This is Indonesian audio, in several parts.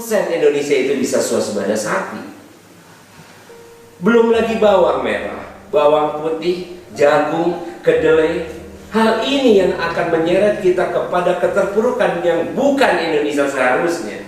produsen Indonesia itu bisa swasembada sapi. Belum lagi bawang merah, bawang putih, jagung, kedelai. Hal ini yang akan menyeret kita kepada keterpurukan yang bukan Indonesia seharusnya.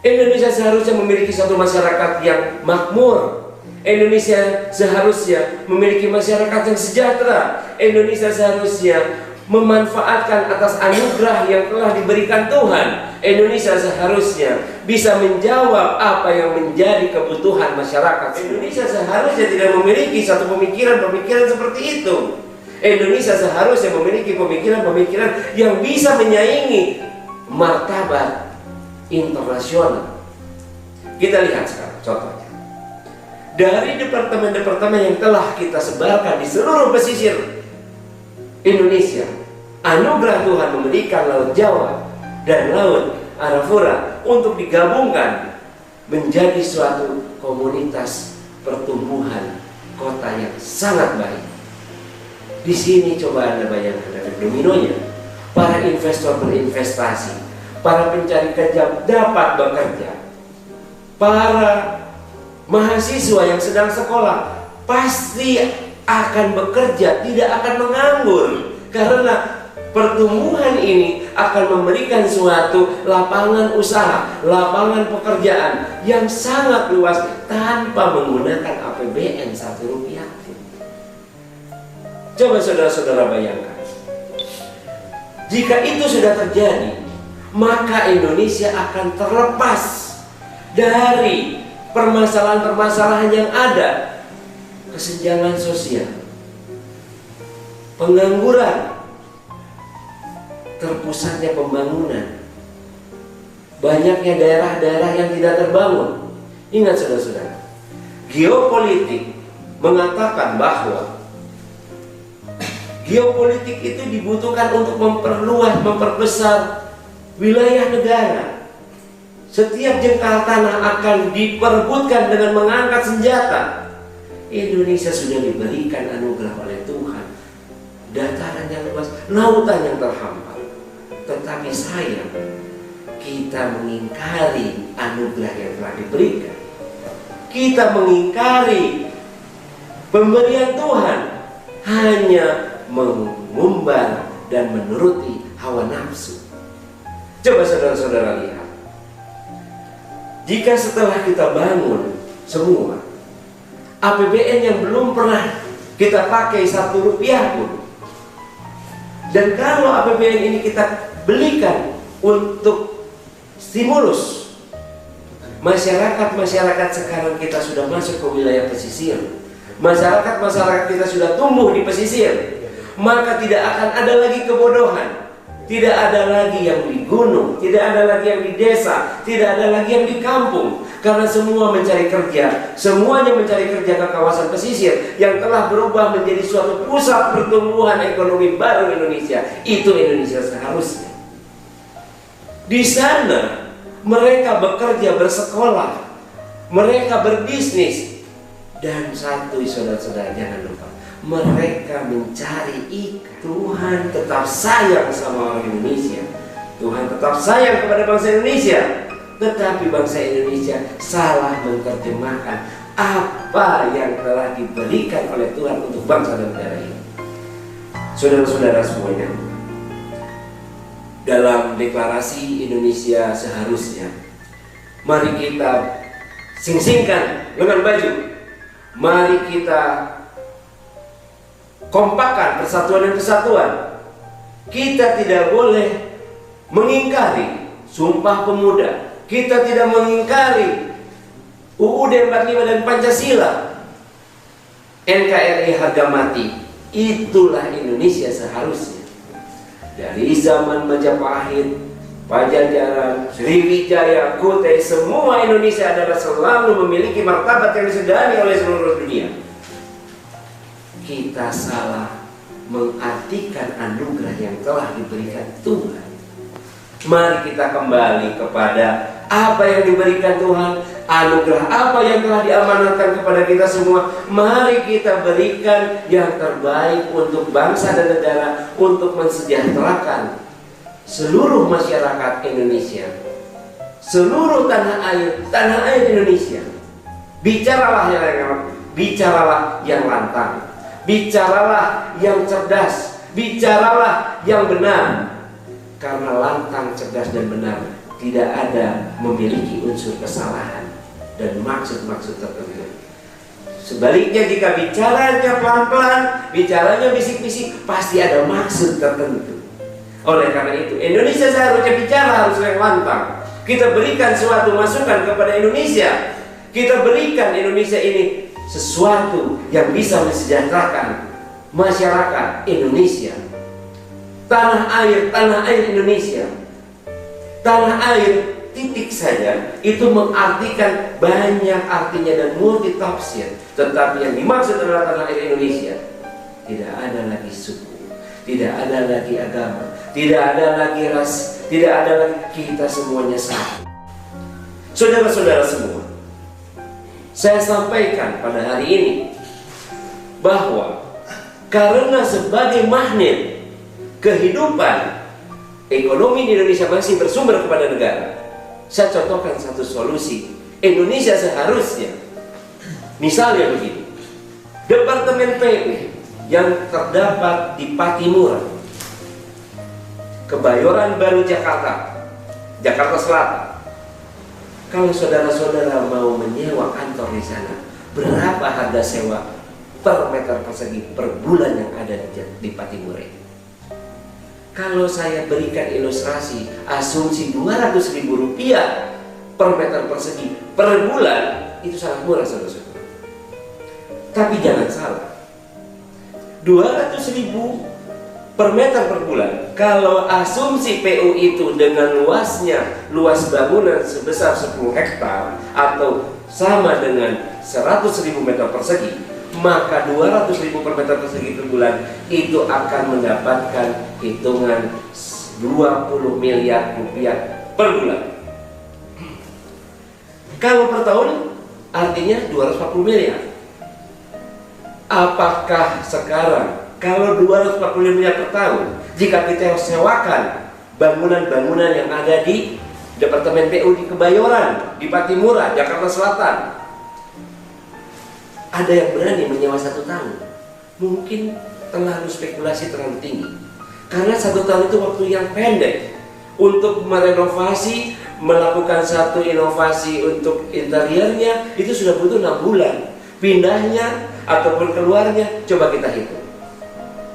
Indonesia seharusnya memiliki satu masyarakat yang makmur. Indonesia seharusnya memiliki masyarakat yang sejahtera. Indonesia seharusnya memanfaatkan atas anugerah yang telah diberikan Tuhan. Indonesia seharusnya bisa menjawab apa yang menjadi kebutuhan masyarakat. Indonesia seharusnya tidak memiliki satu pemikiran seperti itu. Indonesia seharusnya memiliki pemikiran yang bisa menyaingi martabat internasional. Kita lihat sekarang contohnya. Dari departemen-departemen yang telah kita sebarkan di seluruh pesisir Indonesia, anugerah Tuhan memberikan Laut Jawa dan Laut Arafura untuk digabungkan menjadi suatu komunitas pertumbuhan kota yang sangat baik. Di sini coba Anda bayangkan efek dominonya. Para investor berinvestasi, para pencari kerja dapat bekerja, para mahasiswa yang sedang sekolah pasti akan bekerja, tidak akan menganggur, karena pertumbuhan ini akan memberikan suatu lapangan usaha, lapangan pekerjaan yang sangat luas tanpa menggunakan APBN Rp1 pun. Coba saudara-saudara bayangkan, jika itu sudah terjadi, maka Indonesia akan terlepas dari permasalahan-permasalahan yang ada. Kesenjangan sosial, pengangguran, terpusatnya pembangunan, banyaknya daerah-daerah yang tidak terbangun. Ingat saudara-saudara, geopolitik mengatakan bahwa geopolitik itu dibutuhkan untuk memperluas, memperbesar wilayah negara. Setiap jengkal tanah akan diperebutkan dengan mengangkat senjata. Indonesia sudah diberikan anugerah oleh Tuhan, dataran yang luas, lautan yang terhampar. Tetapi sayang, kita mengingkari anugerah yang telah diberikan. Kita mengingkari pemberian Tuhan, hanya mengumbar dan menuruti hawa nafsu. Coba saudara-saudara lihat, jika setelah kita bangun semua, APBN yang belum pernah kita pakai Rp1 pun, dan kalau APBN ini kita belikan untuk stimulus masyarakat sekarang, kita sudah masuk ke wilayah pesisir, masyarakat kita sudah tumbuh di pesisir, maka tidak akan ada lagi kebodohan. Tidak ada lagi yang di gunung, tidak ada lagi yang di desa, tidak ada lagi yang di kampung. Karena semua mencari kerja, semuanya mencari kerja ke kawasan pesisir yang telah berubah menjadi suatu pusat pertumbuhan ekonomi baru Indonesia. Itu Indonesia seharusnya. Di sana mereka bekerja, bersekolah, mereka berbisnis. Dan satu, saudara-saudara, jangan lupa, mereka mencari ikan. Tuhan tetap sayang sama orang Indonesia. Tuhan tetap sayang kepada bangsa Indonesia. Tetapi bangsa Indonesia salah menerjemahkan apa yang telah diberikan oleh Tuhan untuk bangsa dan negara ini. Saudara-saudara semuanya, dalam deklarasi Indonesia seharusnya, mari kita sing-singkan lengan baju. Mari kita kompakkan persatuan dan kesatuan. Kita tidak boleh mengingkari Sumpah Pemuda. Kita tidak mengingkari UUD 45 dan Pancasila. NKRI harga mati. Itulah Indonesia seharusnya. Dari zaman Majapahit, Pajajaran, Sriwijaya, Kutai, semua Indonesia adalah selalu memiliki martabat yang disegani oleh seluruh dunia. Kita salah mengartikan anugerah yang telah diberikan Tuhan. Mari kita kembali kepada apa yang diberikan Tuhan, anugerah apa yang telah diamanatkan kepada kita semua. Mari kita berikan yang terbaik untuk bangsa dan negara, untuk mensejahterakan seluruh masyarakat Indonesia, seluruh tanah air Indonesia. Bicaralah yang lantang, bicaralah yang cerdas, bicaralah yang benar. Karena lantang, cerdas, dan benar tidak ada memiliki unsur kesalahan dan maksud-maksud tertentu. Sebaliknya, jika bicaranya pelan-pelan, bicaranya bisik-bisik, pasti ada maksud tertentu. Oleh karena itu, Indonesia seharusnya bicara harus yang lantang. Kita berikan suatu masukan kepada Indonesia. Kita berikan Indonesia ini sesuatu yang bisa mensejahterakan masyarakat Indonesia. Tanah air Indonesia. Tanah air titik saja itu mengartikan banyak artinya dan multi tafsir. Tetapi yang dimaksud adalah tanah air Indonesia. Tidak ada lagi suku, tidak ada lagi agama, tidak ada lagi ras, tidak ada lagi, kita semuanya satu. Saudara-saudara semua, saya sampaikan pada hari ini bahwa karena sebagai magnet kehidupan ekonomi di Indonesia masih bersumber kepada negara, saya contohkan satu solusi. Indonesia seharusnya, misalnya begini, Departemen PU yang terdapat di Patimura, Kebayoran Baru, Jakarta Selatan. Kalau saudara-saudara mau menyewa kantor di sana, berapa harga sewa per meter persegi per bulan yang ada di Patimura? Kalau saya berikan ilustrasi asumsi Rp200.000 per meter persegi per bulan, itu sangat murah, saudara-saudara. Tapi jangan salah, 200.000 per meter per bulan, kalau asumsi PU itu dengan luas bangunan sebesar 10 hektar atau sama dengan 100.000 meter persegi, maka 200.000 per meter persegi per bulan itu akan mendapatkan hitungan 20 miliar rupiah per bulan. Kalau per tahun artinya 240 miliar. Apakah sekarang kalau 240 miliar per tahun, jika kita sewakan bangunan-bangunan yang ada di Departemen PU di Kebayoran, di Patimura, Jakarta Selatan, ada yang berani menyewa 1 tahun? Mungkin terlalu spekulasi, terlalu tinggi. Karena 1 tahun itu waktu yang pendek untuk merenovasi, melakukan satu inovasi untuk interiornya, itu sudah butuh 6 bulan. Pindahnya ataupun keluarnya, coba kita hitung.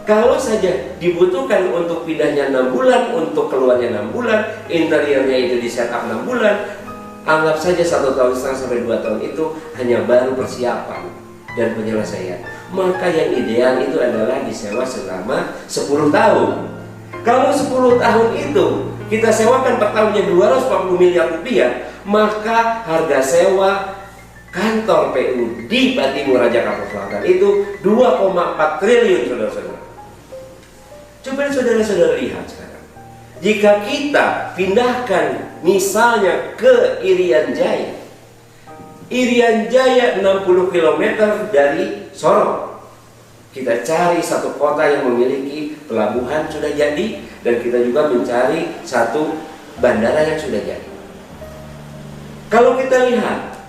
Kalau saja dibutuhkan untuk pindahnya 6 bulan, untuk keluarnya 6 bulan, interiornya itu di setup 6 bulan, anggap saja 1,5 tahun sampai 2 tahun itu hanya baru persiapan dan penyelesaian. Maka yang ideal itu adalah disewa selama 10 tahun. Kalau 10 tahun itu kita sewakan per tahunnya 240 miliar rupiah, maka harga sewa kantor PU di Patimura, Jakarta Selatan itu 2,4 triliun, saudara-saudara. Coba saudara-saudara lihat sekarang. Jika kita pindahkan misalnya ke Irian Jaya. Irian Jaya 60 km dari Sorong. Kita cari satu kota yang memiliki pelabuhan sudah jadi, dan kita juga mencari satu bandara yang sudah jadi. Kalau kita lihat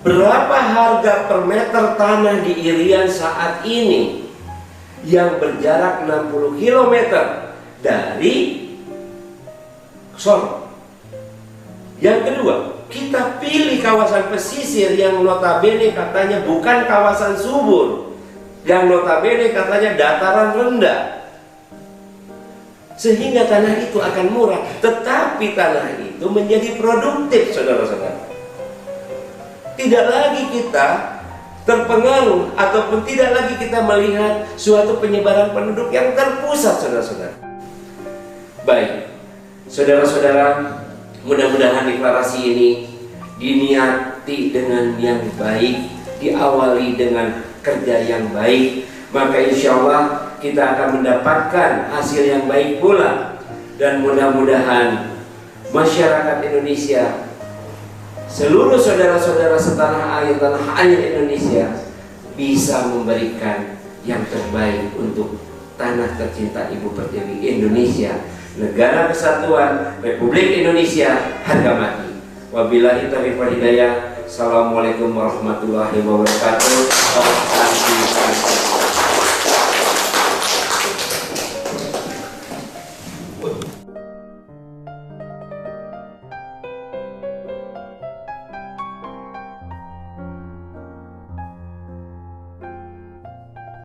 berapa harga per meter tanah di Irian saat ini yang berjarak 60 km dari Sorong. Yang kedua, kita pilih kawasan pesisir yang notabene katanya bukan kawasan subur, yang notabene katanya dataran rendah, sehingga tanah itu akan murah, tetapi tanah itu menjadi produktif, saudara-saudara. Tidak lagi kita terpengaruh ataupun tidak lagi kita melihat suatu penyebaran penduduk yang terpusat, saudara-saudara. Baik, saudara-saudara, mudah-mudahan deklarasi ini diniati dengan yang baik, diawali dengan kerja yang baik, maka insya Allah kita akan mendapatkan hasil yang baik pula. Dan mudah-mudahan masyarakat Indonesia, seluruh saudara-saudara setanah air, tanah air Indonesia, bisa memberikan yang terbaik untuk tanah tercinta Ibu Pertiwi Indonesia, Negara Kesatuan Republik Indonesia, harga mati. Wabillahi taufiq wal hidayah. Assalamualaikum warahmatullahi wabarakatuh.